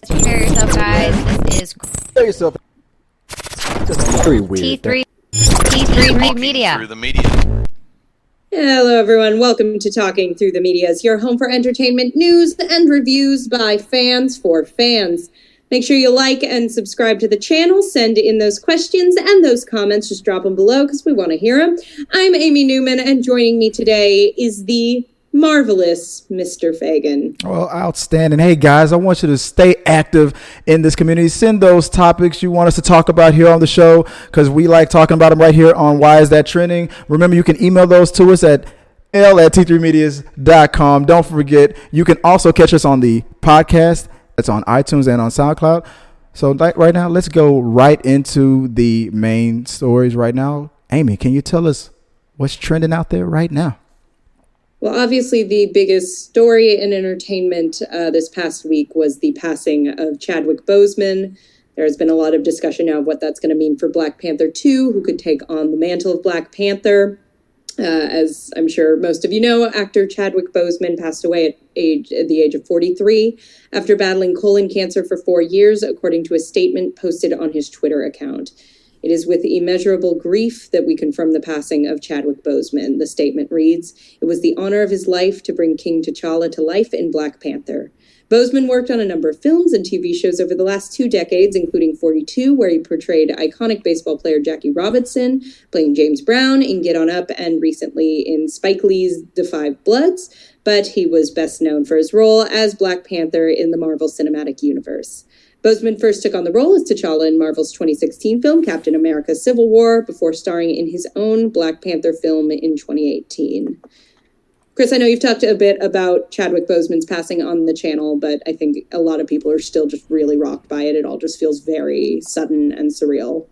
Prepare yourself, guys. This is Prepare yourself. Very weird. T3 Media. Through the media. Hello, everyone. Welcome to Talking Through the Media, your home for entertainment news and reviews by fans for fans. Make sure you like and subscribe to the channel. Send in those questions and those comments. Just drop them below because we want to hear them. I'm Amy Newman, and joining me today is the marvelous Mr. Fagan. Well, outstanding. Hey, guys, I want you to stay active in this community. Send those topics you want us to talk about here on the show because we like talking about them right here on Why Is That Trending? Remember, you can email those to us at l@t3medias.com. Don't forget, you can also catch us on the podcast. It's on iTunes and on SoundCloud. So right now, let's go right into the main stories right now. Amy, can you tell us what's trending out there right now? Well, obviously, the biggest story in entertainment this past week was the passing of Chadwick Boseman. There's been a lot of discussion now of what that's going to mean for Black Panther 2, who could take on the mantle of Black Panther. As I'm sure most of you know, actor Chadwick Boseman passed away at the age of 43 after battling colon cancer for 4 years, according to a statement posted on his Twitter account. It is with immeasurable grief that we confirm the passing of Chadwick Boseman. The statement reads, "It was the honor of his life to bring King T'Challa to life in Black Panther." Boseman worked on a number of films and TV shows over the last 2 decades, including 42, where he portrayed iconic baseball player Jackie Robinson, playing James Brown in Get On Up, and recently in Spike Lee's The Five Bloods. But he was best known for his role as Black Panther in the Marvel Cinematic Universe. Boseman first took on the role as T'Challa in Marvel's 2016 film Captain America: Civil War, before starring in his own Black Panther film in 2018. Chris, I know you've talked a bit about Chadwick Boseman's passing on the channel, but I think a lot of people are still just really rocked by it. It all just feels very sudden and surreal.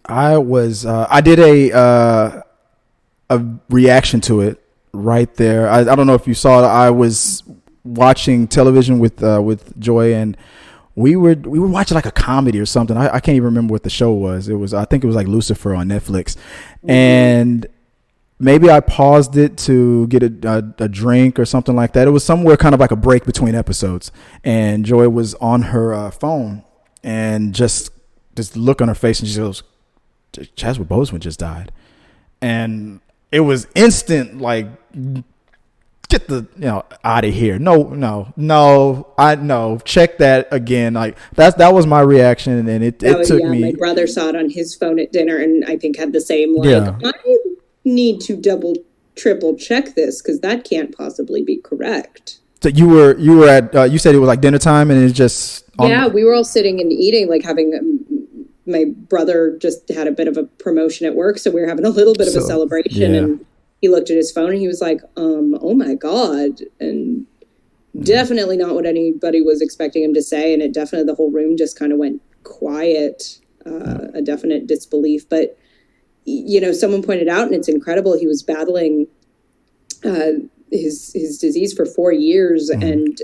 I did a reaction to it right there. I don't know if you saw it. I was watching television with Joy, and we were watching like a comedy or something. I can't even remember what the show was. I think it was like Lucifer on Netflix, and maybe I paused it to get a drink or something like that. It was somewhere kind of like a break between episodes, and Joy was on her phone, and just look on her face, and she goes, "Chadwick Boseman just died," and it was instant, like, get the out of here. No, check that again. Like that was my reaction, and it took me. My brother saw it on his phone at dinner, and I think had the same I need to triple check this because that can't possibly be correct. So you were at you said it was like dinner time, and it's just we were all sitting and eating, like having my brother just had a bit of a promotion at work, so we were having a little bit of a celebration, and he looked at his phone and he was like, oh my God, and definitely not what anybody was expecting him to say, and the whole room just kind of went quiet, a definite disbelief. But someone pointed out, and it's incredible, he was battling his disease for 4 years, and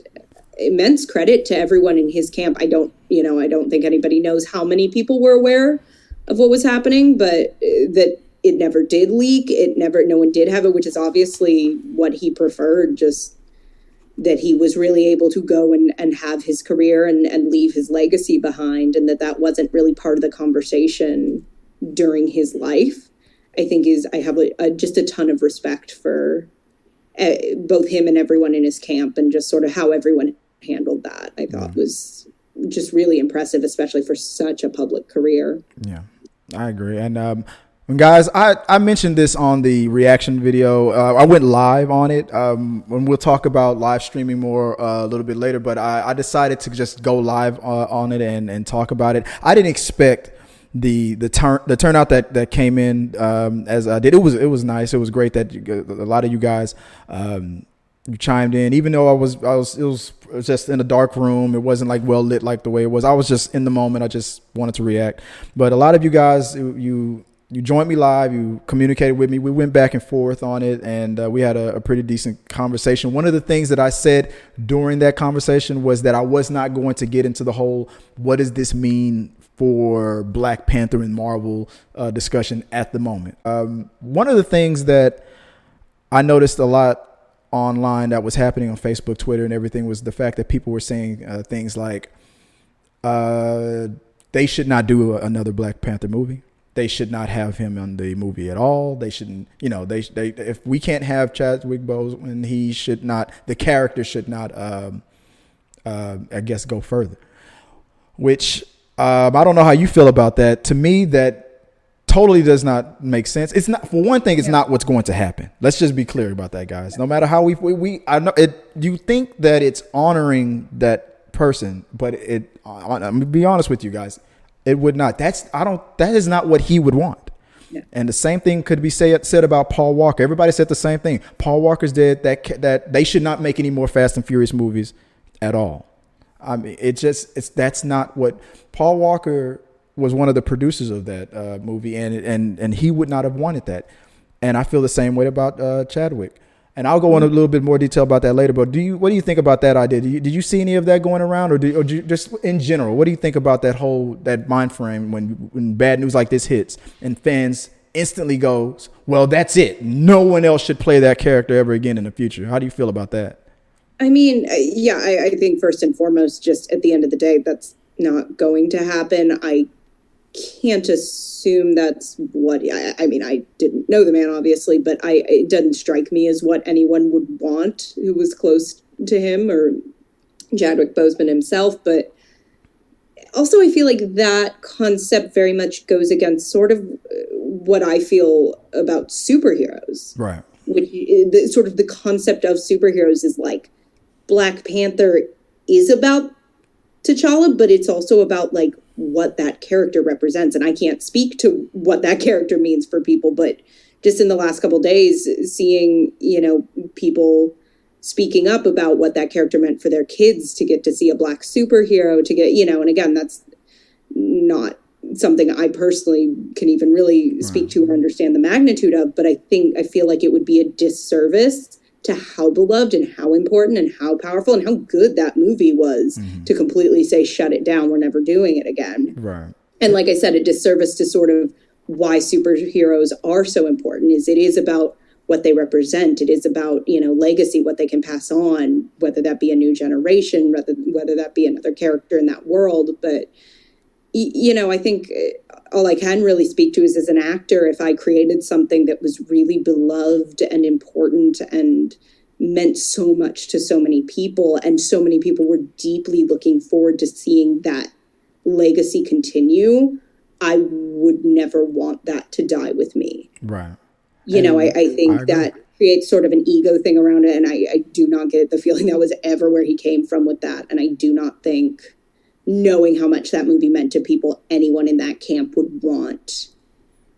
immense credit to everyone in his camp. I don't think anybody knows how many people were aware of what was happening, but that it never did leak. No one did have it, which is obviously what he preferred, just that he was really able to go and have his career and leave his legacy behind, and that wasn't really part of the conversation during his life. I have just a ton of respect for both him and everyone in his camp, and just sort of how everyone handled that. I thought was just really impressive, especially for such a public career. Yeah, I agree. And guys, I mentioned this on the reaction video. I went live on it, and we'll talk about live streaming more a little bit later, but I decided to just go live on it and talk about it. I didn't expect the turnout that came in as I did. It was nice. It was great that a lot of you guys you chimed in, even though it was just in a dark room. It wasn't like well lit like the way it was. I was just in the moment. I just wanted to react. But a lot of you guys, you joined me live. You communicated with me. We went back and forth on it, and we had a pretty decent conversation. One of the things that I said during that conversation was that I was not going to get into the whole what does this mean for Black Panther and Marvel discussion at the moment. One of the things that I noticed a lot online that was happening on Facebook, Twitter, and everything was the fact that people were saying things like, They should not do another Black Panther movie. They should not have him in the movie at all. They shouldn't, they if we can't have Chadwick Boseman, he should not, the character should not, I guess, go further. Which I don't know how you feel about that. To me, that totally does not make sense. It's not, for one thing, it's not what's going to happen. Let's just be clear about that, guys. No matter how I know it, you think that it's honoring that person, but I'm gonna be honest with you guys. It would not. That is not what he would want. Yeah. And the same thing could be said about Paul Walker. Everybody said the same thing. Paul Walker's dead. That they should not make any more Fast and Furious movies at all. I mean, that's not what Paul Walker was, one of the producers of that movie, and he would not have wanted that. And I feel the same way about Chadwick. And I'll go on a little bit more detail about that later. But what do you think about that idea? Did you see any of that going around, or just in general? What do you think about that mind frame when bad news like this hits and fans instantly goes, well, that's it. No one else should play that character ever again in the future. How do you feel about that? I mean, yeah, I think first and foremost, just at the end of the day, that's not going to happen. I can't assume that's what, I mean, I didn't know the man, obviously, but it doesn't strike me as what anyone would want who was close to him or Chadwick Boseman himself. But also, I feel like that concept very much goes against sort of what I feel about superheroes. Right. Which sort of the concept of superheroes is like Black Panther is about T'Challa, but it's also about like what that character represents. And I can't speak to what that character means for people, but just in the last couple of days, seeing, people speaking up about what that character meant for their kids, to get to see a Black superhero, to get, and again, that's not something I personally can even really speak to or understand the magnitude of, but I feel like it would be a disservice to how beloved and how important and how powerful and how good that movie was to completely say, shut it down, we're never doing it again. Right. And like I said, a disservice to sort of why superheroes are so important is it is about what they represent. It is about, legacy, what they can pass on, whether that be a new generation, whether that be another character in that world. But, I think all I can really speak to is, as an actor, if I created something that was really beloved and important and meant so much to so many people, and so many people were deeply looking forward to seeing that legacy continue, I would never want that to die with me. Right. I think that creates sort of an ego thing around it, and I do not get the feeling that was ever where he came from with that. And I do not think, knowing how much that movie meant to people, anyone in that camp would want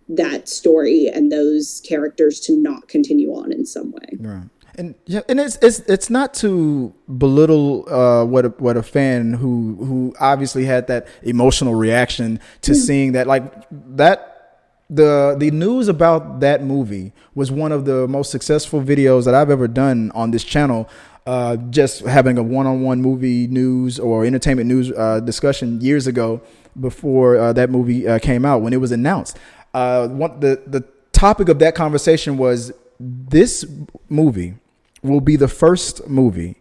that story and those characters to not continue on in some way. Right. And it's not to belittle what a fan who obviously had that emotional reaction to seeing that, like that. The news about that movie was one of the most successful videos that I've ever done on this channel. Just having a one-on-one movie news or entertainment news discussion years ago, before that movie came out, when it was announced. The topic of that conversation was, this movie will be the first movie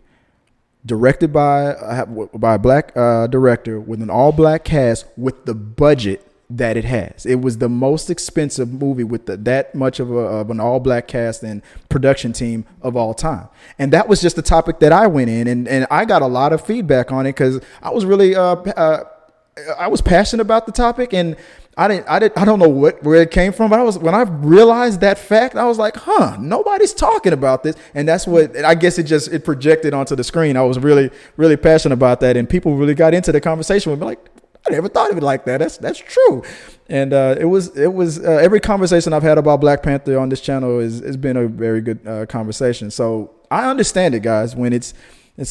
directed by a Black director with an all-Black cast with the budget that it has. It was the most expensive movie with that much of an all-Black cast and production team of all time. And that was just the topic that I went in, and I got a lot of feedback on it, because I was really I was passionate about the topic, and I don't know where it came from, but when I realized that fact, I was like, nobody's talking about this. And that's what, I guess it projected onto the screen. I was really, really passionate about that, and people really got into the conversation with me, like, I never thought of it like that. That's true. And it was every conversation I've had about Black Panther on this channel has been a very good conversation. So I understand it, guys, when it's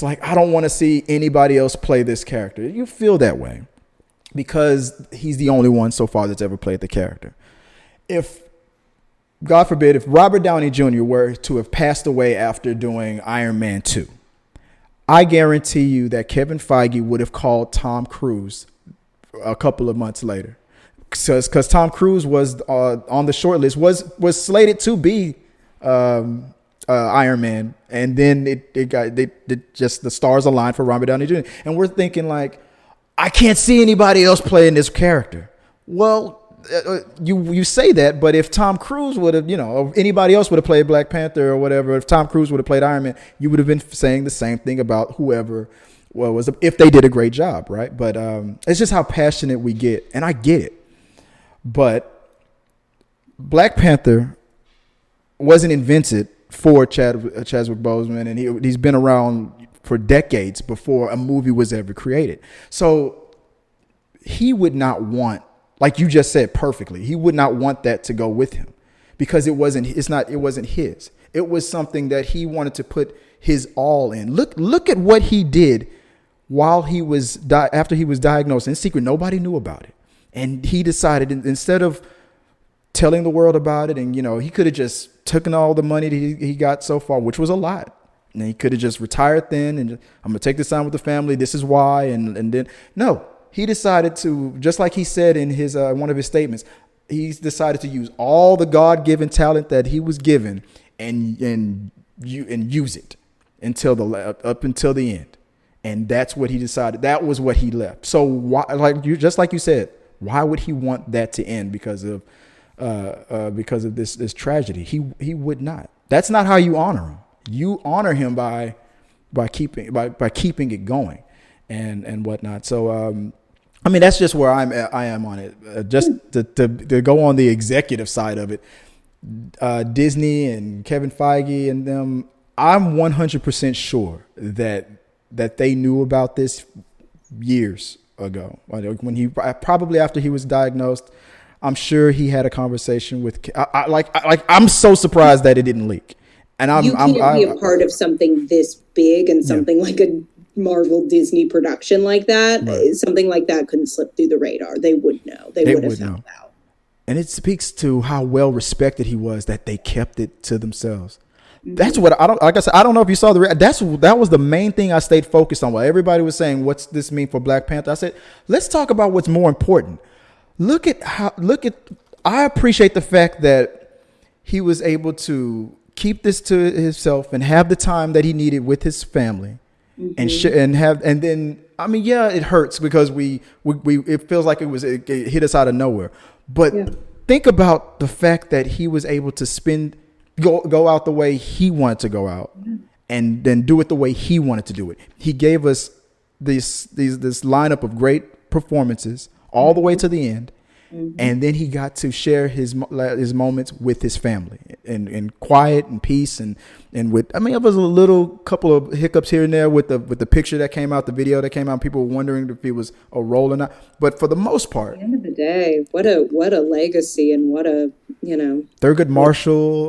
like, I don't want to see anybody else play this character. You feel that way because he's the only one so far that's ever played the character. If, God forbid, if Robert Downey Jr. were to have passed away after doing Iron Man 2, I guarantee you that Kevin Feige would have called Tom Cruise a couple of months later, because Tom Cruise was on the short list, was slated to be Iron Man, and then it just the stars aligned for Robert Downey Jr. And we're thinking like, I can't see anybody else playing this character. Well, you say that, but if Tom Cruise would have, or anybody else would have played Black Panther or whatever, if Tom Cruise would have played Iron Man, you would have been saying the same thing about whoever was, if they did a great job, right? But it's just how passionate we get, and I get it. But Black Panther wasn't invented for Chadwick Boseman, and he's been around for decades before a movie was ever created. So he would not want, like you just said perfectly, he would not want that to go with him, because it wasn't his. It was something that he wanted to put his all in. Look at what he did while he was after he was diagnosed in secret. Nobody knew about it, and he decided, instead of telling the world about it, and he could have just taken all the money that he got so far, which was a lot, and he could have just retired then, and I'm gonna take this time with the family. This is why, and then no. He decided to, just like he said in his one of his statements, he's decided to use all the God-given talent that he was given and use it up until the end. And that's what he decided. That was what he left. So why, just like you said, why would he want that to end because of this tragedy? He would not. That's not how you honor him. You honor him by keeping it going and whatnot. So that's just where I am on it. Just to go on the executive side of it, Disney and Kevin Feige and them, I'm 100% sure that they knew about this years ago. When probably after he was diagnosed, I'm sure he had a conversation with. I'm so surprised that it didn't leak. And you can't be a part of something this big and something like a Marvel Disney production like that. Right. Something like that couldn't slip through the radar. They would know. They would have found out. And it speaks to how well respected he was that they kept it to themselves. Mm-hmm. That's what I don't know if you saw that was the main thing I stayed focused on. While everybody was saying, what's this mean for Black Panther? I said, let's talk about what's more important. I appreciate the fact that he was able to keep this to himself and have the time that he needed with his family. Mm-hmm. And then it hurts because we it feels like it hit us out of nowhere. But think about the fact that he was able to go out the way he wanted to go out, and then do it the way he wanted to do it. He gave us this lineup of great performances all the way to the end. Mm-hmm. And then he got to share his moments with his family in quiet and peace and with. It was a little couple of hiccups here and there with the picture that came out, the video that came out. People were wondering if it was a role or not. But for the most part, at the end of the day, what a legacy and what a Thurgood Marshall,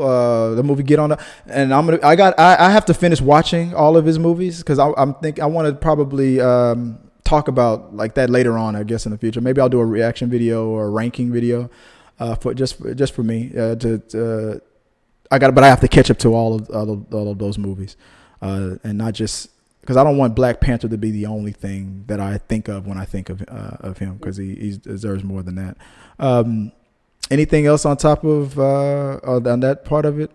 the movie Get On Up, and I have to finish watching all of his movies because I want to probably. Talk about like that later on, I guess, in the future. Maybe I'll do a reaction video or a ranking video for me. But I have to catch up to all of those movies, and not just because I don't want Black Panther to be the only thing that I think of when I think of him, because he deserves more than that. Anything else on top of on that part of it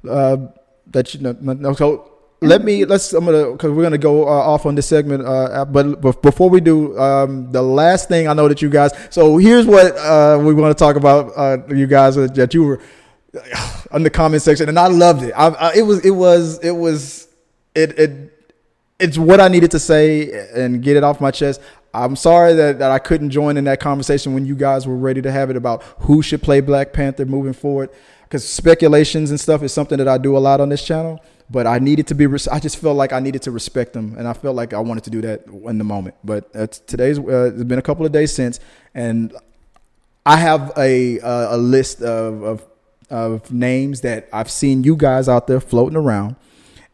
that you know? So. Because we're gonna go off on this segment. But before we do, the last thing I know that you guys. So here's what we want to talk about. You guys that you were in the comment section, and I loved it. It's what I needed to say and get it off my chest. I'm sorry that I couldn't join in that conversation when you guys were ready to have it about who should play Black Panther moving forward. Because speculations and stuff is something that I do a lot on this channel. But I needed to I just felt like I needed to respect them, and I felt like I wanted to do that in the moment. But it's been a couple of days since, and I have a list of names that I've seen you guys out there floating around,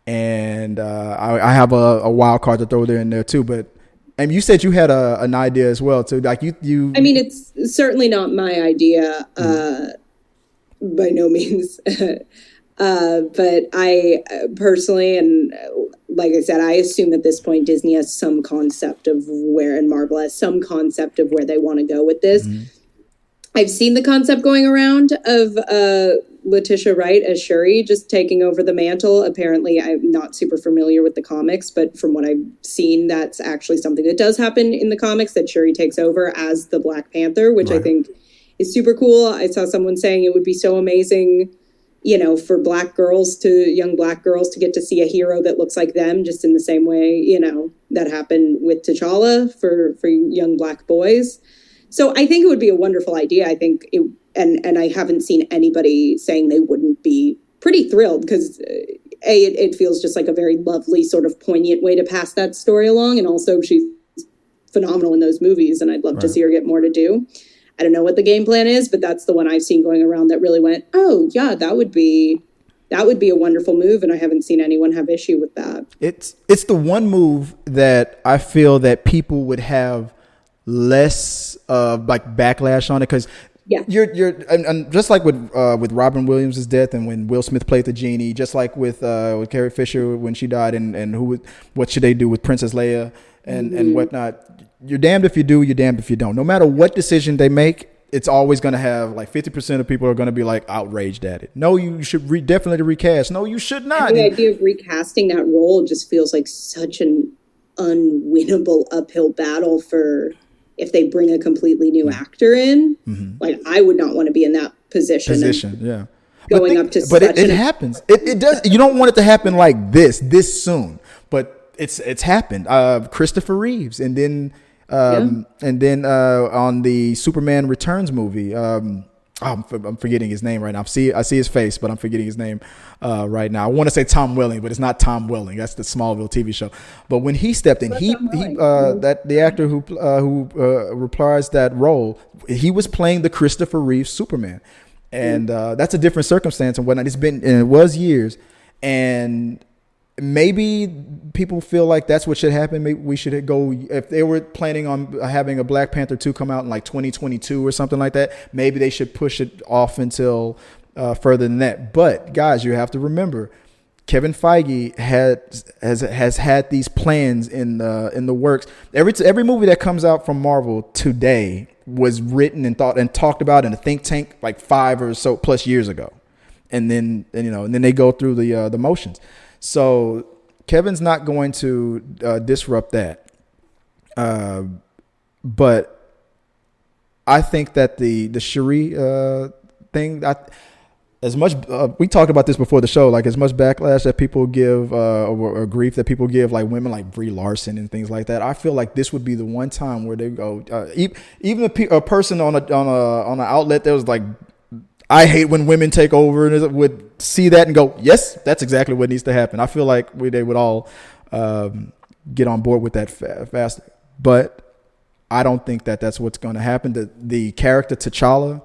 and I have a wild card to throw there in there too. But and you said you had an idea as well too, like you. It's certainly not my idea, by no means. But I personally, and like I said, I assume at this point Disney has some concept of and Marvel has some concept of where they want to go with this. Mm-hmm. I've seen the concept going around of Letitia Wright as Shuri, just taking over the mantle. Apparently, I'm not super familiar with the comics, but from what I've seen, that's actually something that does happen in the comics, that Shuri takes over as the Black Panther, which I think is super cool. I saw someone saying it would be so amazing, you know, for young black girls to get to see a hero that looks like them, just in the same way, you know, that happened with T'Challa for young black boys. So I think it would be a wonderful idea. I think and I haven't seen anybody saying they wouldn't be pretty thrilled, because it feels just like a very lovely, sort of poignant way to pass that story along. And also she's phenomenal in those movies, and I'd love to see her get more to do. I don't know what the game plan is, but that's the one I've seen going around that really went, oh yeah, that would be a wonderful move. And I haven't seen anyone have issue with that. It's the one move that I feel that people would have less like backlash on it, because you're and just like with Robin Williams' death, and when Will Smith played the genie, just like with Carrie Fisher when she died, and what should they do with Princess Leia and whatnot. You're damned if you do, you're damned if you don't. No matter what decision they make, it's always going to have like 50% of people are going to be like outraged at it. No, you should definitely recast. No, you should not. And the idea of recasting that role just feels like such an unwinnable uphill battle for if they bring a completely new actor in. Like, I would not want to be in that position. Yeah. Going up to but it happens. It does. You don't want it to happen like this soon, but it's happened. Christopher Reeves, and then on the Superman Returns movie, I'm forgetting his name right now. I see his face, but I'm forgetting his name right now. I want to say Tom Welling, but it's not Tom Welling. That's the Smallville TV show. But when he stepped in, the actor who reprised that role, he was playing the Christopher Reeve Superman, and that's a different circumstance and whatnot. It was years, and maybe people feel like that's what should happen. Maybe we should go, if they were planning on having a Black Panther 2 come out in like 2022 or something like that, maybe they should push it off until further than that. But guys, you have to remember, Kevin Feige has had these plans in the works. Every movie that comes out from Marvel today was written and thought and talked about in a think tank like 5 or so plus years ago, and then they go through the motions. So Kevin's not going to disrupt that. But I think that the Shuri thing, as much we talked about this before the show, like as much backlash that people give or grief that people give like women like Brie Larson and things like that, I feel like this would be the one time where they go, even a person on an outlet that was like, I hate when women take over, and would see that and go, yes, that's exactly what needs to happen. I feel like they would all get on board with that faster. But I don't think that that's what's going to happen. The character T'Challa,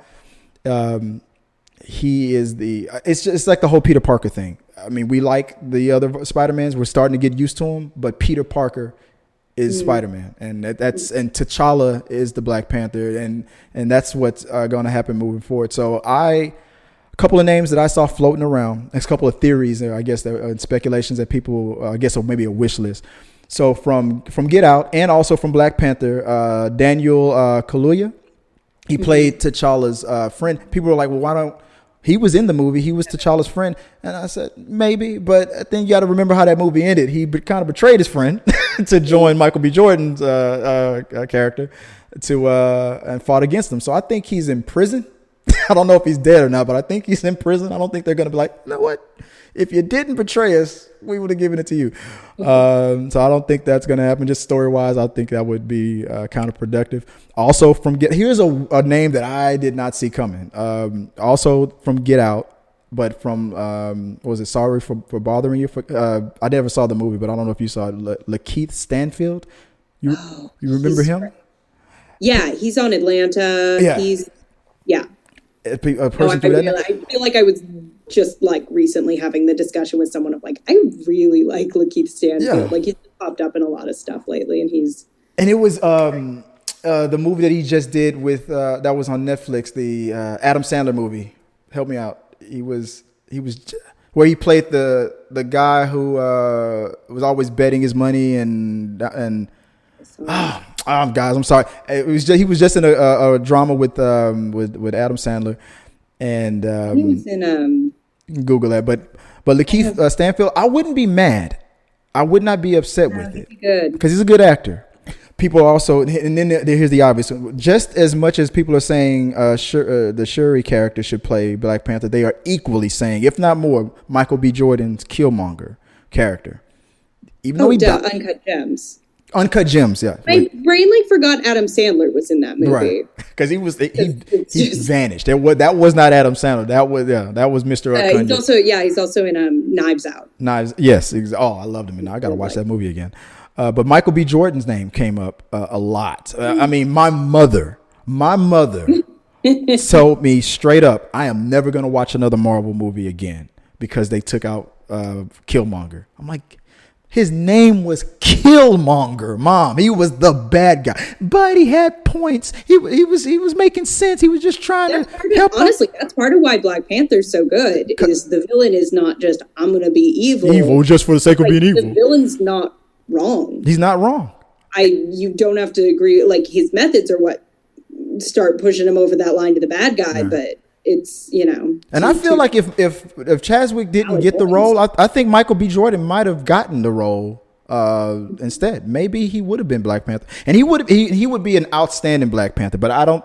he is it's like the whole Peter Parker thing. I mean, we like the other Spider-Mans. We're starting to get used to him, but Peter Parker is Spider-Man, and T'Challa is the Black Panther, and that's what's going to happen moving forward. So a couple of names that I saw floating around, a couple of theories, I guess, and speculations that people, I guess, or maybe a wish list. So from Get Out and also from Black Panther, Daniel Kaluuya, he played T'Challa's friend. People were like, well, why don't he was in the movie. He was T'Challa's friend. And I said, maybe. But I think you got to remember how that movie ended. He kind of betrayed his friend to join Michael B. Jordan's character and fought against him. So I think he's in prison. I don't know if he's dead or not, but I think he's in prison. I don't think they're going to be like, you know what? If you didn't betray us, we would have given it to you. So I don't think that's going to happen. Just story-wise, I think that would be counterproductive. Also, here's a name that I did not see coming. Also from Get Out, but from what was it? Sorry for bothering you. I never saw the movie, but I don't know if you saw it. Lakeith Stanfield. You remember him? Yeah, he's on Atlanta. Yeah. A person I feel like I was just like recently having the discussion with someone of like, I really like Lakeith Stanfield. Yeah. Like he's popped up in a lot of stuff lately, and it was the movie that he just did with that was on Netflix, the Adam Sandler movie. Help me out. He was where he played the guy who was always betting his money and guys, I'm sorry. He was just in a drama with Adam Sandler. And He was in Google that, but Lakeith Stanfield, I wouldn't be mad. I would not be upset with it because he's a good actor. People also, and then here's the obvious one. Just as much as people are saying the Shuri character should play Black Panther, they are equally saying, if not more, Michael B. Jordan's Killmonger character. Even though Uncut Gems. Uncut Gems, yeah. My brain forgot Adam Sandler was in that movie. Right, because he vanished. That was not Adam Sandler. That was Mr. He's also in Knives Out. Yes. Oh, I loved him, and I got to watch that movie again. But Michael B. Jordan's name came up a lot. I mean, my mother told me straight up, I am never going to watch another Marvel movie again because they took out Killmonger. I'm like, his name was Killmonger, Mom. He was the bad guy, but he had points. He was making sense. He was just trying to help. Honestly, that's part of why Black Panther's so good. Is the villain is not just I'm going to be evil just for the sake of being evil. The villain's not wrong. He's not wrong. You don't have to agree. His methods are what start pushing him over that line to the bad guy, but it's, And I feel like if Chadwick didn't get the role, I think Michael B. Jordan might have gotten the role instead. Maybe he would have been Black Panther, and he would be an outstanding Black Panther. But I don't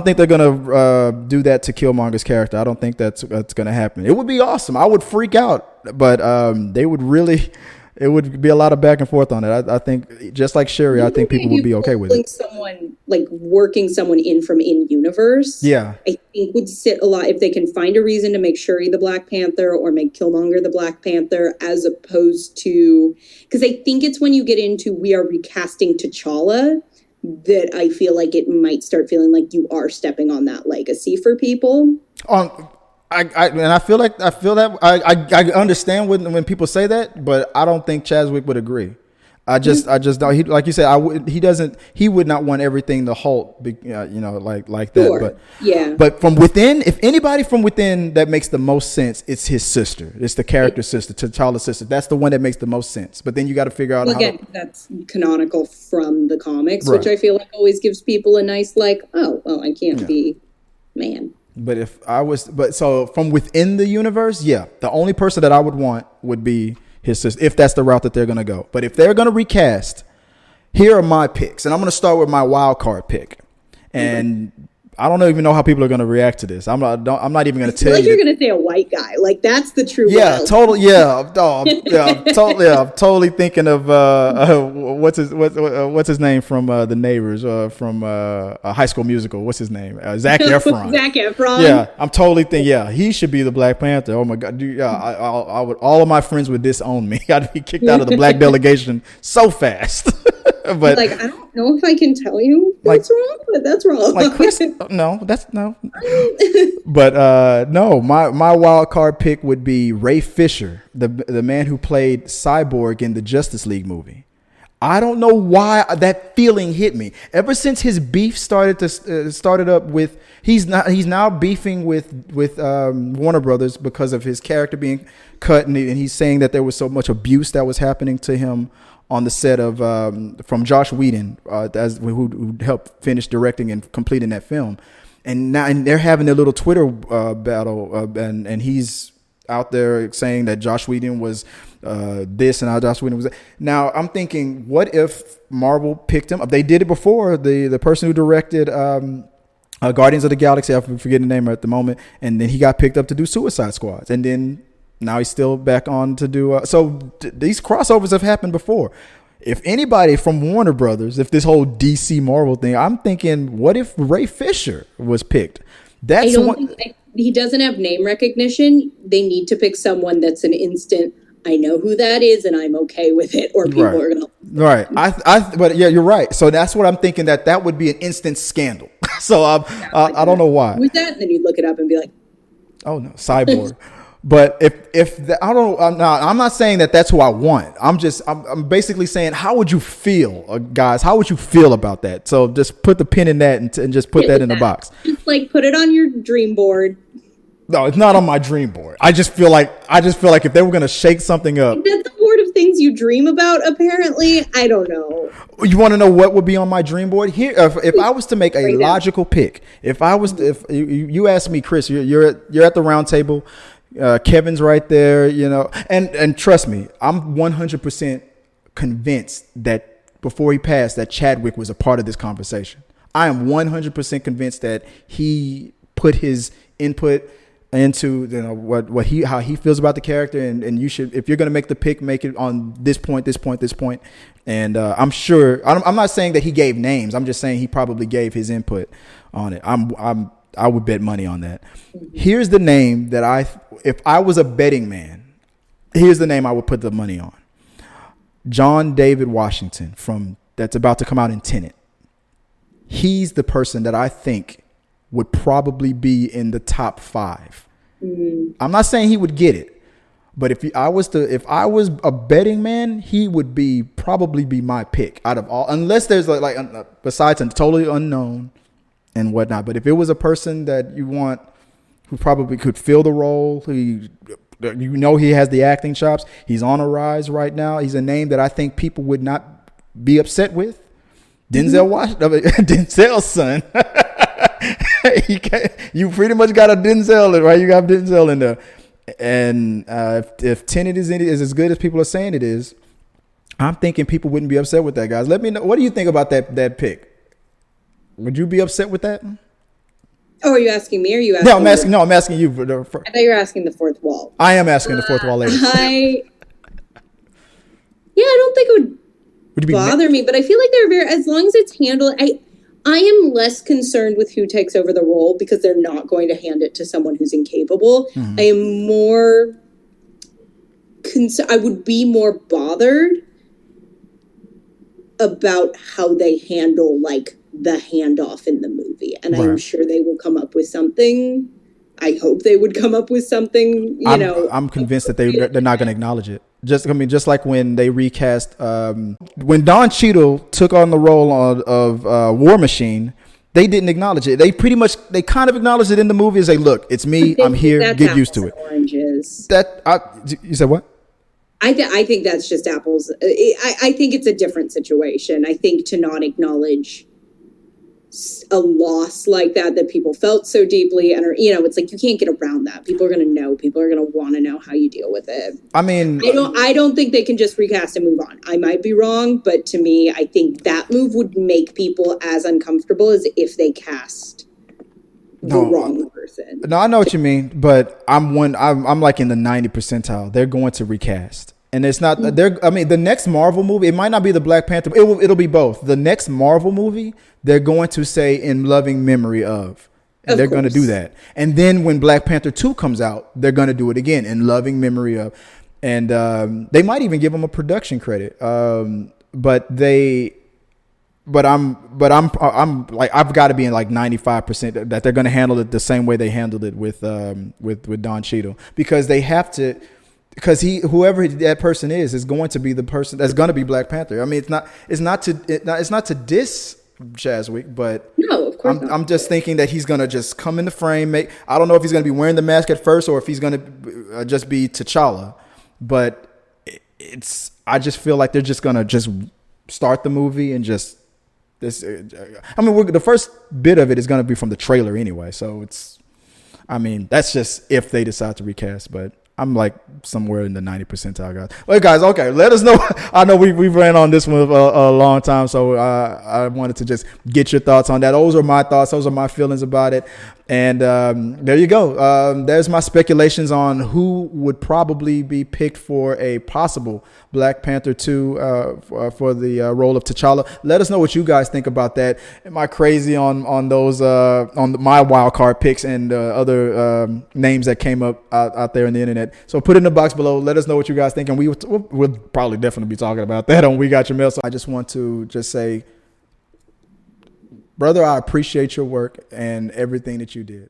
think they're gonna do that to Killmonger's character. I don't think that's gonna happen. It would be awesome. I would freak out, but they would really. It would be a lot of back and forth on it. I think, just like Shuri, I think people would be okay with it. Someone working someone in from in-universe, I think would sit a lot if they can find a reason to make Shuri the Black Panther or make Killmonger the Black Panther, as opposed to, because I think it's when you get into we are recasting T'Challa that I feel like it might start feeling like you are stepping on that legacy for people. I feel that I understand when people say that, but I don't think Chadwick would agree. I just don't. He, like you said, he would not want everything to halt, like that. Sure. But from within, if anybody from within that makes the most sense, it's his sister. It's the character sister, T'Challa's sister. That's the one that makes the most sense. But then you got to figure out that's canonical from the comics, right, which I feel like always gives people a nice I can't be man. But so from within the universe, the only person that I would want would be his sister, if that's the route that they're going to go. But if they're going to recast, here are my picks. And I'm going to start with my wild card pick. And I don't even know how people are going to react to this. I'm not even going to tell you. You're going to say a white guy. That's the true. Yeah, totally. Yeah, I'm totally thinking of what's his name from the Neighbors, from High School Musical. What's his name? Zac Efron. Zac Efron. Yeah, I'm totally thinking. Yeah, he should be the Black Panther. Oh my God. I would. All of my friends would disown me. I'd be kicked out of the black delegation so fast. But I don't know if I can tell you that's wrong, but that's wrong. Chris, no. But no, my wild card pick would be Ray Fisher, the man who played Cyborg in the Justice League movie. I don't know why that feeling hit me. Ever since his beef started up with, he's now beefing with Warner Brothers because of his character being cut, and he's saying that there was so much abuse that was happening to him on the set of from Josh Whedon, who helped finish directing and completing that film, and they're having a little Twitter battle, and he's out there saying that Josh Whedon was this and how Josh Whedon was that. Now I'm thinking, what if Marvel picked him up? They did it before. The person who directed Guardians of the Galaxy, I'm forgetting the name at the moment, and then he got picked up to do Suicide Squads, and then now he's still back on to do. These crossovers have happened before. If anybody from Warner Brothers, if this whole DC Marvel thing, I'm thinking, what if Ray Fisher was picked? He doesn't have name recognition. They need to pick someone that's an instant, I know who that is and I'm okay with it, or people are going to. Right. But yeah, you're right. So that's what I'm thinking, that would be an instant scandal. So I don't know why. Who's that? And then you look it up and be like, oh no, Cyborg. But I'm not saying that that's who I want. I'm basically saying, how would you feel, guys? How would you feel about that? So just put the pin in that and just put that in the box. Just put it on your dream board. No, it's not on my dream board. I just feel like if they were going to shake something up. That's a board of things you dream about, apparently. I don't know. You want to know what would be on my dream board? Here, if I was to make a logical pick, if you ask me, Chris, you're at the round table, Kevin's right there, you know, and trust me, I'm 100% convinced that before he passed, that Chadwick was a part of this conversation. I am 100% convinced that he put his input into, you know, how he feels about the character, and you should, if you're going to make the pick, make it on this point. And I'm sure, I'm not saying that he gave names. I'm just saying he probably gave his input on it. I would bet money on that. Here's the name that if I was a betting man, here's the name I would put the money on. John David Washington that's about to come out in Tenet. He's the person that I think would probably be in the top 5. I'm not saying he would get it, but if I was a betting man, he would probably be my pick out of all, unless there's like besides a totally unknown and whatnot. But if it was a person that you want, who probably could fill the role, he has the acting chops. He's on a rise right now. He's a name that I think people would not be upset with. Denzel Washington, Denzel's son. You pretty much got a Denzel, right? You got Denzel in there. And if Tenet is as good as people are saying it is, I'm thinking people wouldn't be upset with that, guys. Let me know. What do you think about that pick? Would you be upset with that? Oh, are you asking me? Or are you asking? I'm asking you. I thought you were asking the fourth wall. I am asking the fourth wall later. I don't think it would bother me, but I feel like as long as it's handled, I am less concerned with who takes over the role because they're not going to hand it to someone who's incapable. I am more I would be more bothered about how they handle like the handoff in the movie, and right. I'm sure they will come up with something. I hope they would come up with something. I'm convinced that they're not going to acknowledge it. Just like when they recast, when Don Cheadle took on the role of War Machine, they didn't acknowledge it. They kind of acknowledged it in the movie. As they look, it's me. I'm here. Get used to it. Oranges. You said what? I think that's just apples. I think it's a different situation. I think to not acknowledge a loss like that people felt so deeply, and it's like you can't get around that. People are going to know. People are going to want to know how you deal with it. I mean, I don't think they can just recast and move on. I might be wrong, but to me, I think that move would make people as uncomfortable as if they cast the wrong person. No, I know what you mean, but I'm like in the 90 percentile. They're going to recast. And it's not the next Marvel movie, it might not be the Black Panther. It'll be both. The next Marvel movie, they're going to say in loving memory of. And they're going to do that. And then when Black Panther 2 comes out, they're going to do it again in loving memory of. And they might even give them a production credit. I'm like, I've got to be in like 95% that they're going to handle it the same way they handled it with Don Cheadle, because they have to. Because whoever that person is going to be the person that's going to be Black Panther. I mean, it's not to diss Chadwick, but no, of course I'm just thinking that he's going to just come in the frame. I don't know if he's going to be wearing the mask at first or if he's going to just be T'Challa, but I just feel like they're just going to just start the movie and just this. I mean, the first bit of it is going to be from the trailer anyway, so that's just if they decide to recast, but. I'm like somewhere in the 90 percentile, guys. Well, guys, okay, let us know. I know we ran on this one a long time, so I wanted to just get your thoughts on that. Those are my thoughts. Those are my feelings about it. And there you go. There's my speculations on who would probably be picked for a possible Black Panther 2 for the role of T'Challa. Let us know what you guys think about that. Am I crazy on those my wild card picks and other names that came up out there in the internet? So put it in the box below. Let us know what you guys think, and we'll probably definitely be talking about that on We Got Your Mail. So I just want to just say, brother, I appreciate your work and everything that you did.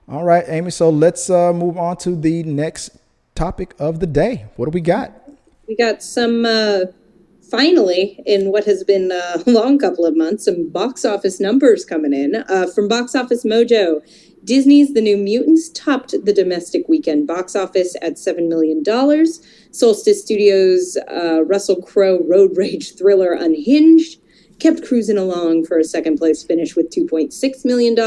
All right, Amy. So let's move on to the next topic of the day. What do we got? We got some finally, in what has been a long couple of months, some box office numbers coming in. From BoxOffice Mojo, Disney's The New Mutants topped the domestic weekend box office at $7 million. Solstice Studios' Russell Crowe road rage thriller Unhinged kept cruising along for a second place finish with $2.6 million.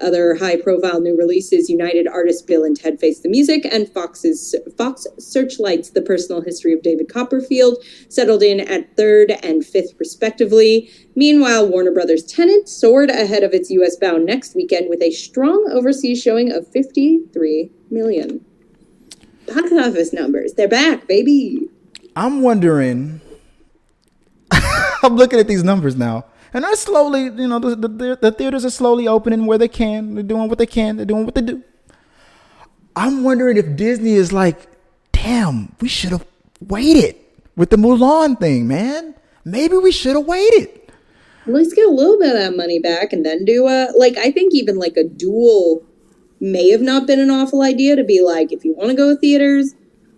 Other high-profile new releases, United artists Bill and Ted Face the Music, and Fox Searchlight's The Personal History of David Copperfield settled in at third and fifth, respectively. Meanwhile, Warner Brothers' Tenet soared ahead of its U.S.-bound next weekend with a strong overseas showing of $53 million. Box office numbers, they're back, baby. I'm wondering... I'm looking at these numbers now. And they're slowly, the theaters are slowly opening where they can. They're doing what they can. They're doing what they do. I'm wondering if Disney is like, damn, we should have waited with the Mulan thing, man. Maybe we should have waited. At least get a little bit of that money back and then do I think even like a duel may have not been an awful idea to be like, if you want to go to theaters,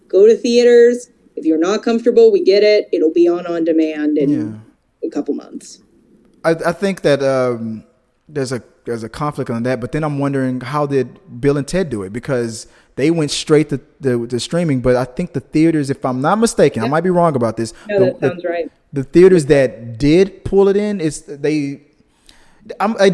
go to theaters. If you're not comfortable, we get it. It'll be on demand in a couple months. I think that there's a conflict on that, but then I'm wondering, how did Bill and Ted do it? Because they went straight to the streaming, but I think the theaters, if I'm not mistaken, I might be wrong about this. No, that sounds right. The theaters that did pull it in, they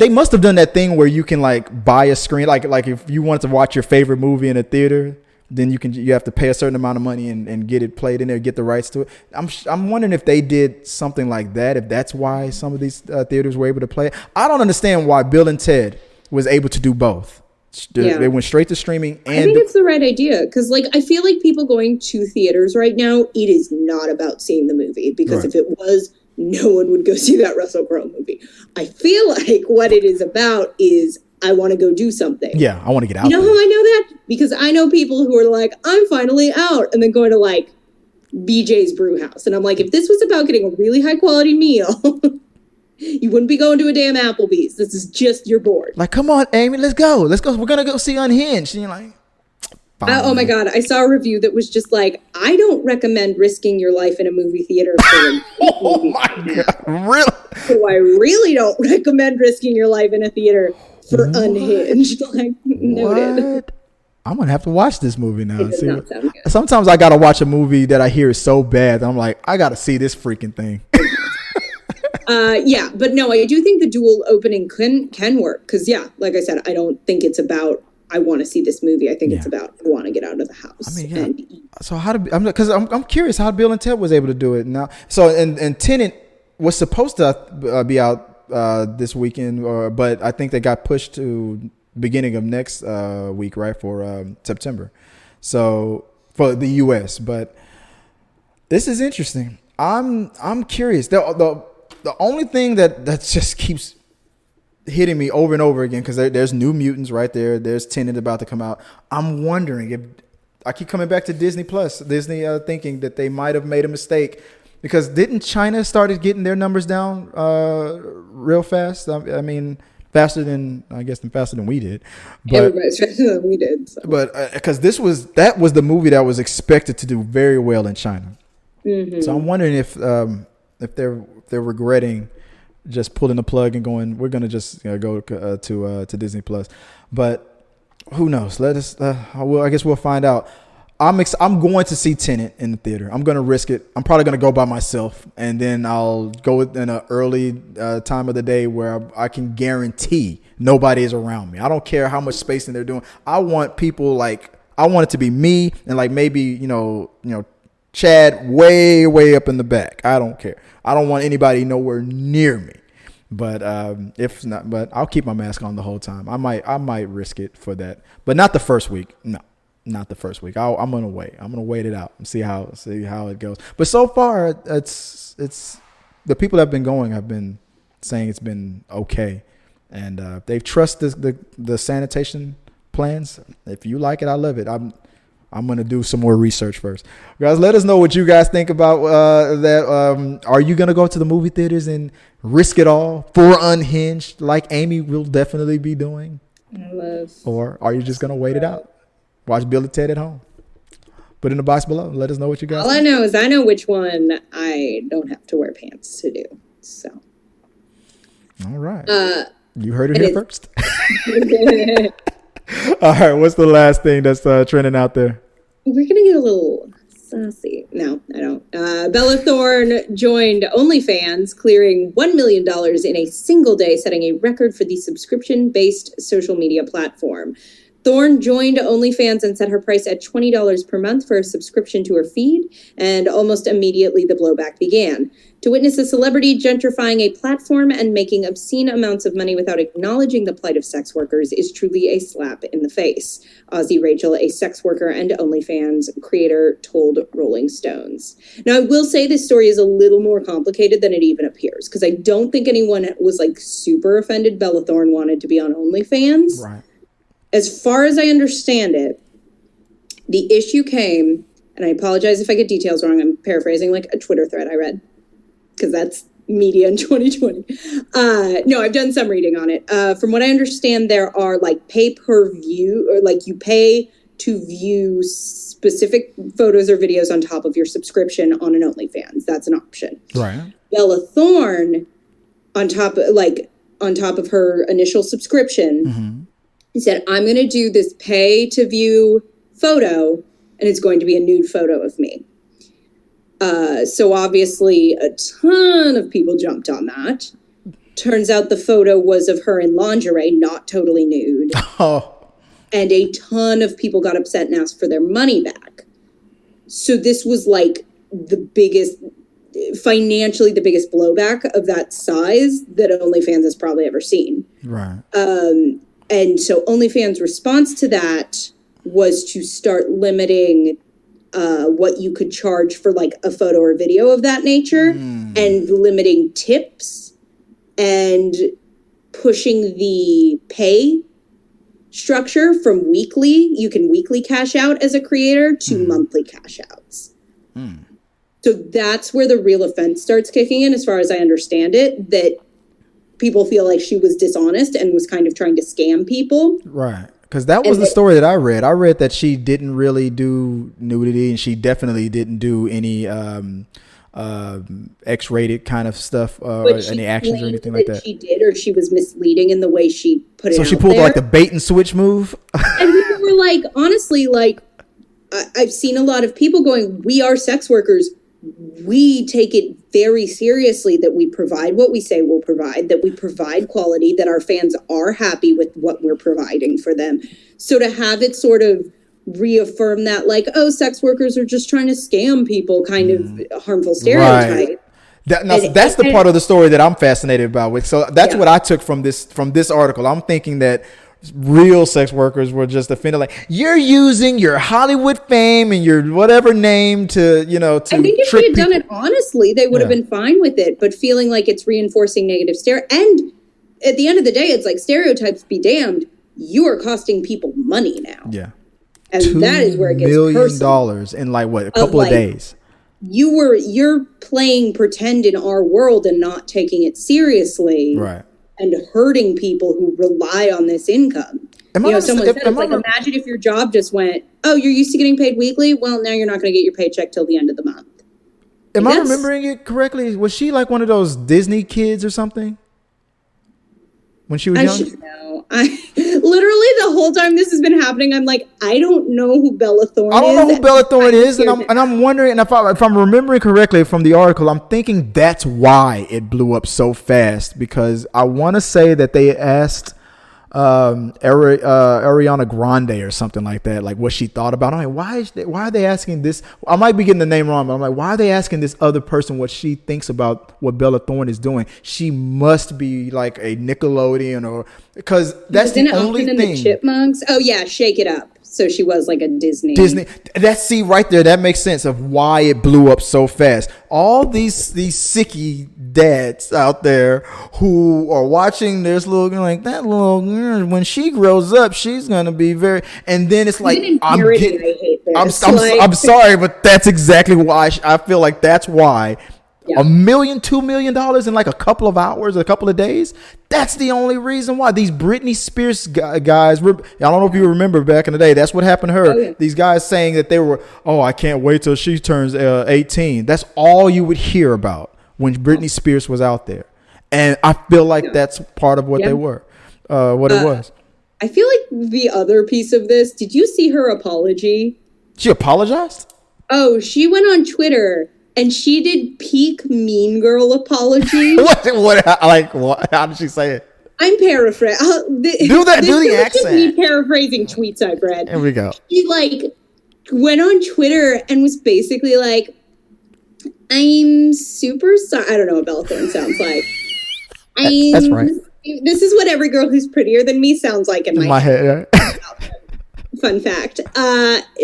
must have done that thing where you can like buy a screen, like if you wanted to watch your favorite movie in a theater, then you have to pay a certain amount of money and get it played in there, get the rights to it. I'm wondering if they did something like that, if that's why some of these theaters were able to play it. I don't understand why Bill and Ted was able to do both. They went straight to streaming. And I think it's the right idea because, I feel like people going to theaters right now, it is not about seeing the movie because if it was, no one would go see that Russell Crowe movie. I feel like what it is about is I want to go do something. Yeah, I want to get out. You know how I know that? Because I know people who are like, I'm finally out, and then going to BJ's Brew House. And I'm like, if this was about getting a really high quality meal, you wouldn't be going to a damn Applebee's. This is just you're bored. Like, come on, Amy, let's go. We're going to go see Unhinged. And you're like, oh my God. I saw a review that was just like, I don't recommend risking your life in a movie theater. Oh my God. Really? So I really don't recommend risking your life in a theater for Unhinged. Noted. What? I'm gonna have to watch this movie now. It does not sound good. Sometimes I gotta watch a movie that I hear is so bad that I'm like, I gotta see this freaking thing. Yeah, but no, I do think the dual opening can work because like I said, I don't think it's about I want to see this movie. I think it's about I want to get out of the house. And eat. So I'm curious how Bill and Ted was able to do it now. So and Tenet was supposed to be out this weekend, but I think they got pushed to beginning of next week, right, for September. So for the U.S. But this is interesting. I'm curious. The only thing that just keeps hitting me over and over again, because there's New Mutants right there. There's Tenet about to come out. I'm wondering if I keep coming back to Disney Plus. Disney thinking that they might have made a mistake. Because didn't China started getting their numbers down real fast? I mean, faster than we did. But, everybody's faster than we did. So. But because that was the movie that was expected to do very well in China. Mm-hmm. So I'm wondering if they're regretting just pulling the plug and going, we're gonna just go to Disney Plus. But who knows? Let us. I guess we'll find out. I'm going to see Tenet in the theater. I'm going to risk it. I'm probably going to go by myself, and then I'll go in an early time of the day where I can guarantee nobody is around me. I don't care how much spacing they're doing. I want people I want it to be me and maybe Chad way up in the back. I don't care. I don't want anybody nowhere near me. But if not, but I'll keep my mask on the whole time. I might risk it for that, but not the first week. No. Not the first week. I'm gonna wait. I'm gonna wait it out and see how it goes. But so far, it's the people that have been going have been saying it's been okay, and they've trusted the sanitation plans. If you like it, I love it. I'm gonna do some more research first, guys. Let us know what you guys think about that. Are you gonna go to the movie theaters and risk it all for Unhinged, like Amy will definitely be doing, or are you just gonna wait it out? Watch Bill and Ted at home. Put in the box below. Let us know what you guys All I think. know is I know which one I don't have to wear pants to do. So. All right. You heard it here first. All right. What's the last thing that's trending out there? We're going to get a little saucy. No, I don't. Bella Thorne joined OnlyFans, clearing $1 million in a single day, setting a record for the subscription-based social media platform. Thorne joined OnlyFans and set her price at $20 per month for a subscription to her feed, and almost immediately the blowback began. To witness a celebrity gentrifying a platform and making obscene amounts of money without acknowledging the plight of sex workers is truly a slap in the face. Aussie Rachel, a sex worker and OnlyFans creator, told Rolling Stones. Now, I will say this story is a little more complicated than it even appears, because I don't think anyone was like super offended Bella Thorne wanted to be on OnlyFans. Right. As far as I understand it, the issue came, and I apologize if I get details wrong, I'm paraphrasing like a Twitter thread I read, because that's media in 2020. No, I've done some reading on it. From what I understand, there are like pay-per-view, or like you pay to view specific photos or videos on top of your subscription on an OnlyFans. That's an option. Right. Bella Thorne, on top of her initial subscription, said, I'm going to do this pay to view photo, and it's going to be a nude photo of me. So obviously a ton of people jumped on that. Turns out the photo was of her in lingerie, not totally nude. Oh. And a ton of people got upset and asked for their money back. So this was like financially the biggest blowback of that size that OnlyFans has probably ever seen. Right. And so OnlyFans' response to that was to start limiting what you could charge for like a photo or video of that nature, and limiting tips, and pushing the pay structure from weekly. You can weekly cash out as a creator to monthly cash outs. So that's where the real offense starts kicking in, as far as I understand it, that people feel like she was dishonest and was kind of trying to scam people. Right. Because that was the story that I read. I read that she didn't really do nudity, and she definitely didn't do any X-rated kind of stuff, or any actions or anything like that. She did, or she was misleading in the way she put it out. So she pulled like the bait and switch move. And people were like, honestly, like, I've seen a lot of people going, we are sex workers. We take it very seriously that we provide what we say we'll provide, that we provide quality, that our fans are happy with what we're providing for them. So to have it sort of reaffirm that, like, oh, sex workers are just trying to scam people, kind of harmful stereotype. Right. That's the part of the story that I'm fascinated about. So that's what I took from this article. I'm thinking that real sex workers were just offended, like, you're using your Hollywood fame and your whatever name to, to I think if she had done it honestly, they would have been fine with it, but feeling like it's reinforcing negative and at the end of the day, it's like, stereotypes be damned, you are costing people money now. Yeah. And that is where it gets personal. $2 million in like what, a couple of days. You're playing pretend in our world and not taking it seriously. Right. And hurting people who rely on this income. Someone said, it's like, imagine if your job just went, oh, you're used to getting paid weekly? Well, now you're not going to get your paycheck till the end of the month. Am I remembering it correctly? Was she like one of those Disney kids or something? When she was young? I should know. Literally the whole time this has been happening, I'm like, I don't know who Bella Thorne is. I don't know who Bella Thorne is, and I'm wondering, and if I'm remembering correctly from the article, I'm thinking that's why it blew up so fast, because I want to say that they asked Ariana Grande or something like that, like what she thought about it. I'm like, why are they asking this? I might be getting the name wrong, but I'm like, why are they asking this other person what she thinks about what Bella Thorne is doing? She must be like a Nickelodeon, or because that's the only thing. The Chipmunks. Oh yeah, Shake It Up. So she was like a Disney. See right there, that makes sense of why it blew up so fast. All these sicky dads out there who are watching this little girl, like, that little girl, when she grows up, she's gonna be very. And then it's like, I'm sorry, but that's exactly why I feel like that's why $1 million, $2 million in like a couple of hours, a couple of days. That's the only reason why these Britney Spears guys. I don't know if you remember back in the day. That's what happened to her. Oh, yeah. These guys saying that they were, I can't wait till she turns 18. That's all you would hear about when Britney Spears was out there, and I feel like that's part of what they were, what it was. I feel like the other piece of this. Did you see her apology? She apologized? Oh, she went on Twitter. And she did peak Mean Girl apology. What? How did she say it? I'm paraphrasing. Do the accent. Me paraphrasing tweets I've read. Here we go. She went on Twitter and was basically like, "I'm super sorry." I don't know what Belle Thorne sounds like. That's right. This is what every girl who's prettier than me sounds like in my head. Fun fact.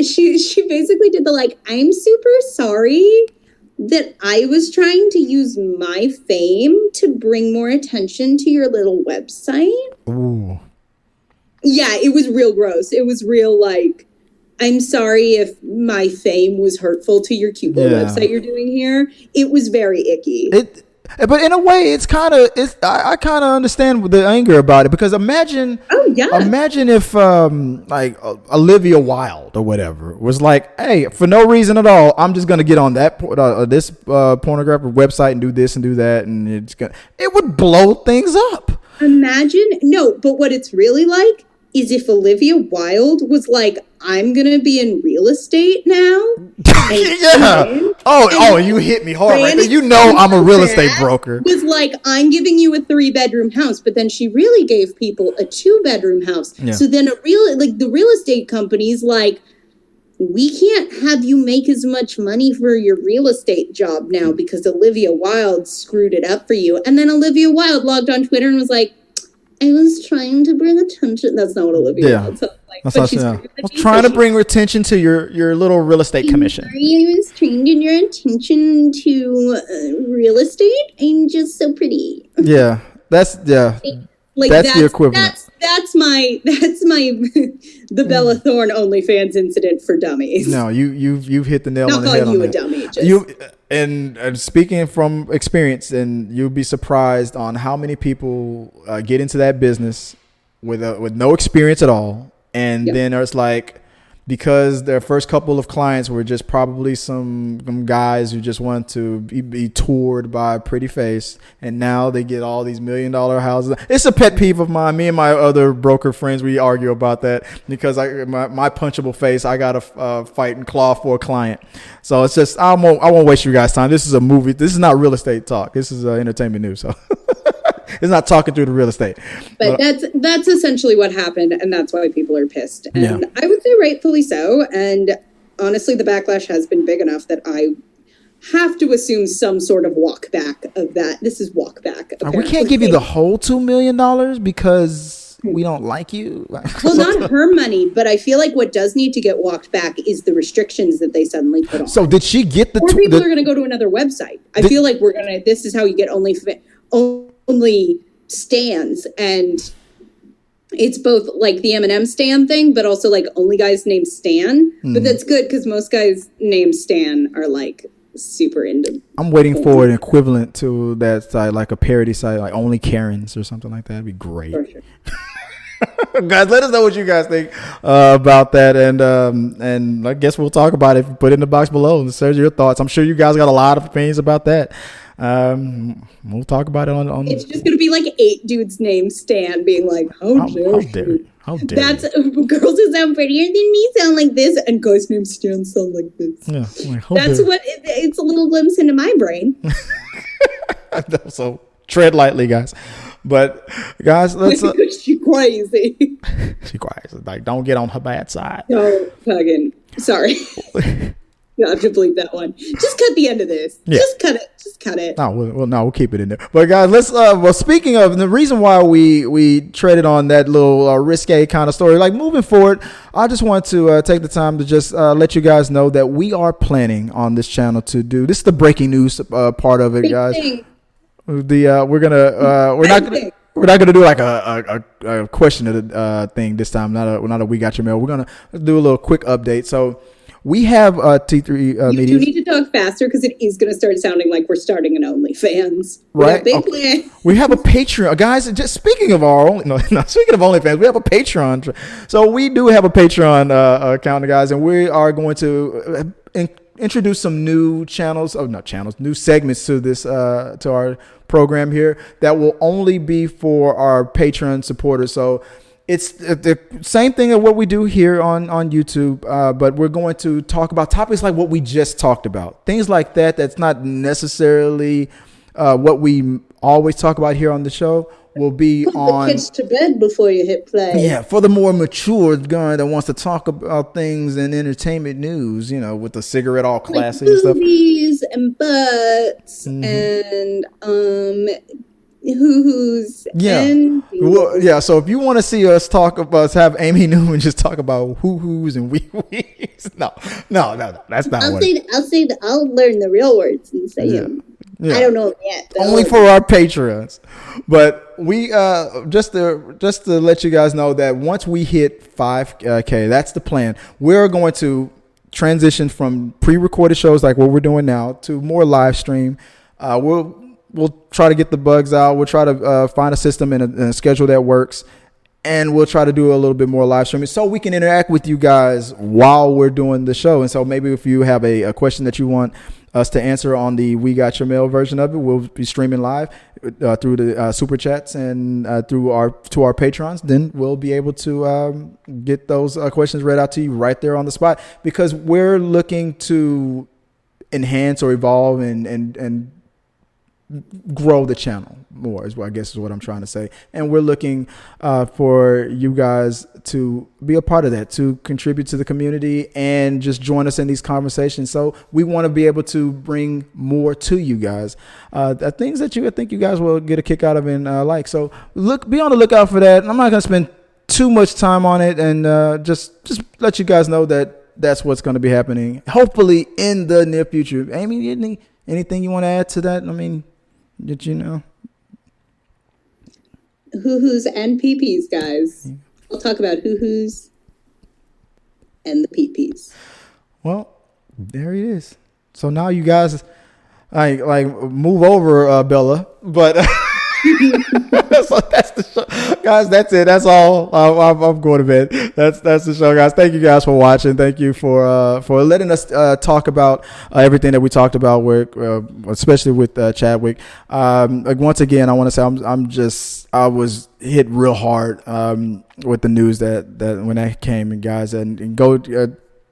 She basically did I'm super sorry that I was trying to use my fame to bring more attention to your little website. Ooh. Yeah, it was real gross. It was real I'm sorry if my fame was hurtful to your cute little website you're doing here. It was very icky. But in a way, I kind of understand the anger about it, because imagine if Olivia Wilde or whatever was like, hey, for no reason at all, I'm just gonna get on that this pornographic website and do this and do that, and it would blow things up. But what it's really like is if Olivia Wilde was like, I'm gonna be in real estate now. You hit me hard right there. You know I'm a real estate broker. Was like, I'm giving you a 3-bedroom house, but then she really gave people a 2-bedroom house. Yeah. So then the real estate company's like, we can't have you make as much money for your real estate job now because Olivia Wilde screwed it up for you. And then Olivia Wilde logged on Twitter and was like, I was trying to bring attention. That's not what Olivia Wilde sounds like. I was trying to bring attention to your little real estate commission. I was trying to your attention to real estate. I'm just so pretty. Yeah, that's the equivalent. That's my the Bella Thorne OnlyFans incident for dummies. No, you've hit the nail on the head. Not calling you a dummy. And speaking from experience, and you'll be surprised on how many people get into that business with no experience at all, and then it's like, because their first couple of clients were just probably some guys who just wanted to be toured by a pretty face, and now they get all these $1 million houses. It's a pet peeve of mine. Me and my other broker friends, we argue about that, because my punchable face, I got to fight and claw for a client. So it's just, I won't waste your guys' time. This is a movie. This is not real estate talk. This is entertainment news. So it's not talking through the real estate. But that's essentially what happened, and that's why people are pissed. And I would say rightfully so. And honestly, the backlash has been big enough that I have to assume some sort of walk back of that. This is walk back. We can't give you the whole $2 million because we don't like you. Well, not her money, but I feel like what does need to get walked back is the restrictions that they suddenly put on. So did she get the? Or people are going to go to another website. I feel like this is how you get only stands, and it's both like the Eminem Stan thing, but also like only guys named Stan. But that's good because most guys named Stan are like super into. I'm waiting for an equivalent to that site, like a parody site, like Only Karens or something like that. That'd be great. For sure. Guys, let us know what you guys think about that, and I guess we'll talk about it. Put it in the box below and share your thoughts. I'm sure you guys got a lot of opinions about that. We'll talk about it on. It's just gonna be like 8 dudes named Stan being like, "How dare you? How dare that's you? Girls who sound prettier than me sound like this, and guys named Stan sound like this." Yeah, that's what it's a little glimpse into my brain. So tread lightly, guys. But guys, let's. She crazy. She crazy. Like, don't get on her bad side. No, fucking sorry. You have to bleep that one. Just cut the end of this. Yeah. Just cut it. No, we'll keep it in there. But guys, let's. Speaking of the reason why we traded on that little risque kind of story, like moving forward, I just want to take the time to just let you guys know that we are planning on this channel to do. This is the breaking news part of it, guys. We're not gonna do like a question of the thing this time. Not a we got your mail. We're gonna do a little quick update. So we have T3 You Media. do need to talk faster because it is going to start sounding like we're starting an OnlyFans. Right? Big plan. We have a Patreon, guys. Just speaking of our speaking of OnlyFans, we have a Patreon. So we do have a Patreon account, guys, and we are going to introduce some new new segments to this to our program here that will only be for our Patreon supporters. So it's the same thing of what we do here on YouTube, but we're going to talk about topics like what we just talked about, things like that. That's not necessarily what we always talk about here on the show. Will be Put on the kids to bed before you hit play. Yeah, for the more mature guy that wants to talk about things in entertainment news, with the cigarette all classy like and stuff. boobies and butts and hoo-hoos. Yeah. And Well, yeah, so if you want to see us have Amy Newman just talk about hoo-hoos and wee-wees, no, that's not I'll what I'll learn the real words and say them. Yeah. I don't know them yet. Only for our Patreons. But we just to let you guys know that once we hit 5K, that's the plan. We're going to transition from pre-recorded shows like what we're doing now to more live stream. We'll try to get the bugs out. We'll try to find a system and a schedule that works. And we'll try to do a little bit more live streaming so we can interact with you guys while we're doing the show. And so maybe if you have a question that you want us to answer on the We Got Your Mail version of it, we'll be streaming live through the super chats and to our patrons. Then we'll be able to get those questions read out to you right there on the spot, because we're looking to enhance or evolve and grow the channel more, is what I'm trying to say. And we're looking for you guys to be a part of that, to contribute to the community and just join us in these conversations. So we want to be able to bring more to you guys, things that I think you guys will get a kick out of and like. So be on the lookout for that. I'm not going to spend too much time on it, and just let you guys know that that's what's going to be happening, hopefully in the near future. Amy, anything you want to add to that? I mean, did you know? Hoo-hoos and pee-pees, guys. I'll talk about hoo-hoos and the pee-pees. Well, there it is. So now you guys like move over, Bella, but so that's the show, guys. That's it. That's all. I'm going to bed. That's the show, guys. Thank you guys for watching. Thank you for letting us talk about everything that we talked about, especially with Chadwick. Once again, I want to say I was hit real hard with the news that when that came, and guys, and go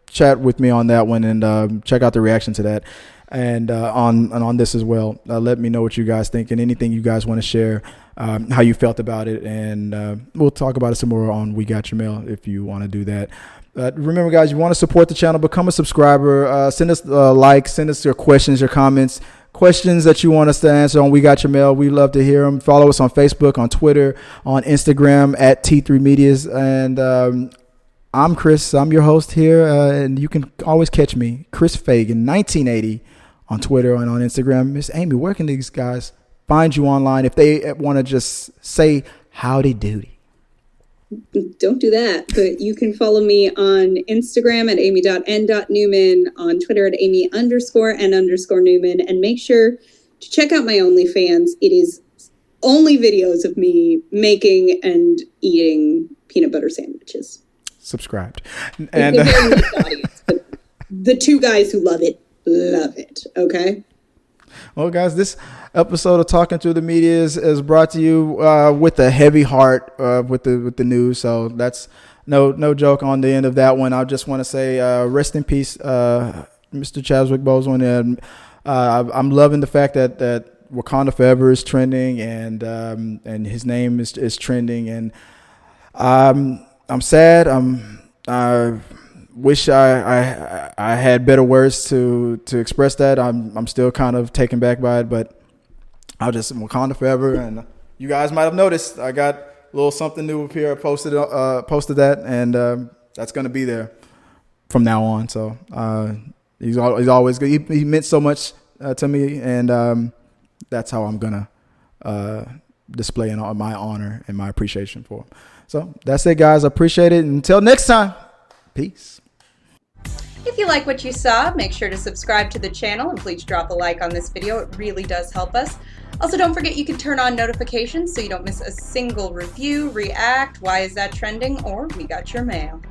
chat with me on that one and check out the reaction to that. And on this as well. Let me know what you guys think and anything you guys want to share, how you felt about it. And we'll talk about it some more on We Got Your Mail if you want to do that. Remember, guys, you want to support the channel, become a subscriber. Send us a like. Send us your questions, your comments, questions that you want us to answer on We Got Your Mail. We love to hear them. Follow us on Facebook, on Twitter, on Instagram at T3 Medias. And I'm Chris. I'm your host here. And you can always catch me, Chris Fagan, 1980. On Twitter and on Instagram. Miss Amy, where can these guys find you online if they want to just say howdy doody? Don't do that, but you can follow me on Instagram at amy.n.newman, on Twitter at amy_n_newman, and make sure to check out my OnlyFans. It is only videos of me making and eating peanut butter sandwiches. Subscribed. And the two guys who love it. Love it. Okay. Well, guys, this episode of Talking Through the Media is brought to you with a heavy heart with the news. So that's no joke on the end of that one. I just want to say rest in peace, Mr. Chadwick Boseman. And I'm loving the fact that Wakanda Forever is trending and his name is trending. And I'm sad. I wish I had better words to express that. I'm still kind of taken back by it, but I'll just Wakanda Forever. And you guys might have noticed I got a little something new up here. I posted that, and that's going to be there from now on. So he's always good. He meant so much to me, and that's how I'm gonna display my honor and my appreciation for him. So that's it, guys. I appreciate it. Until next time, peace. If you like what you saw, make sure to subscribe to the channel and please drop a like on this video. It really does help us. Also, don't forget you can turn on notifications so you don't miss a single review, react, why is that trending, or we got your mail.